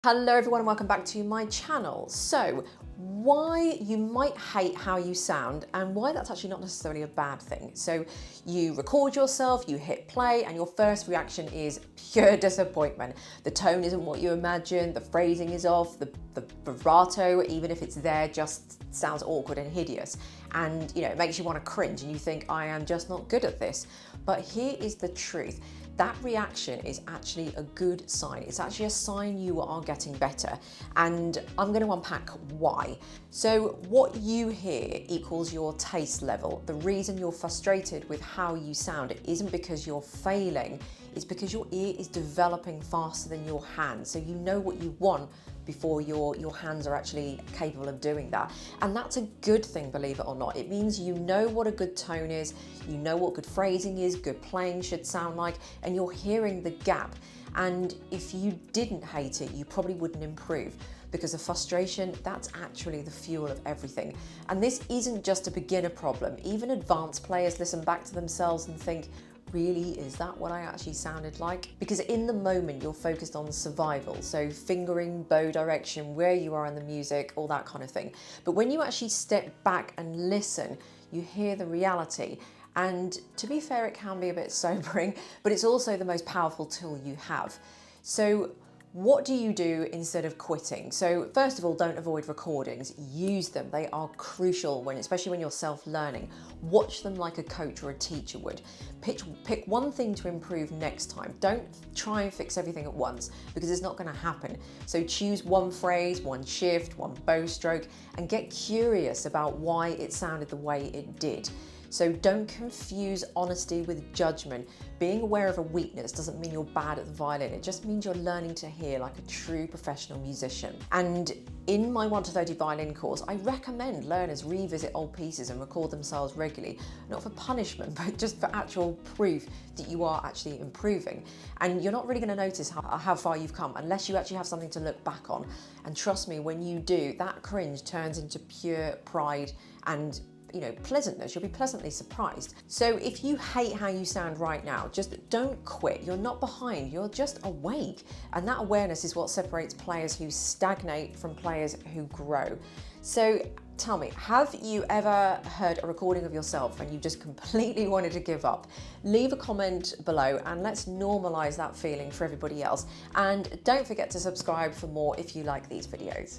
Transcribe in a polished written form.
Hello everyone and welcome back to my channel. So, why you might hate how you sound and why that's actually not necessarily a bad thing. So you record yourself, you hit play, and your first reaction is pure disappointment. The tone isn't what you imagined, the phrasing is off, the vibrato, even if it's there, just sounds awkward and hideous. And it makes you want to cringe and you think, I am just not good at this. But here is the truth. That reaction is actually a good sign. It's actually a sign you are getting better. And I'm going to unpack why. So what you hear equals your taste level. The reason you're frustrated with how you sound isn't because you're failing, it's because your ear is developing faster than your hands. So you know what you want before your hands are actually capable of doing that. And that's a good thing, believe it or not. It means you know what a good tone is, you know what good phrasing is, good playing should sound like, and you're hearing the gap. And if you didn't hate it, you probably wouldn't improve, because the frustration, that's actually the fuel of everything. And this isn't just a beginner problem. Even advanced players listen back to themselves and think, really, is that what I actually sounded like? Because in the moment you're focused on survival, so fingering, bow direction, where you are in the music, all that kind of thing. But when you actually step back and listen, you hear the reality. And to be fair, it can be a bit sobering, but it's also the most powerful tool you have. So what do you do instead of quitting? So first of all, don't avoid recordings, use them. They are crucial, especially when you're self-learning. Watch them like a coach or a teacher would. Pick one thing to improve next time. Don't try and fix everything at once, because it's not going to happen. So choose one phrase, one shift, one bow stroke, and get curious about why it sounded the way it did. So don't confuse honesty with judgment. Being aware of a weakness doesn't mean you're bad at the violin. It just means you're learning to hear like a true professional musician. And in my 1 to 30 violin course, I recommend learners revisit old pieces and record themselves regularly, not for punishment, but just for actual proof that you are actually improving. And you're not really going to notice how far you've come unless you actually have something to look back on. And trust me, when you do, that cringe turns into pure pride and pleasantness. You'll be pleasantly surprised. So if you hate how you sound right now, just don't quit. You're not behind, you're just awake. And that awareness is what separates players who stagnate from players who grow. So tell me, have you ever heard a recording of yourself and you just completely wanted to give up? Leave a comment below and let's normalize that feeling for everybody else. And don't forget to subscribe for more if you like these videos.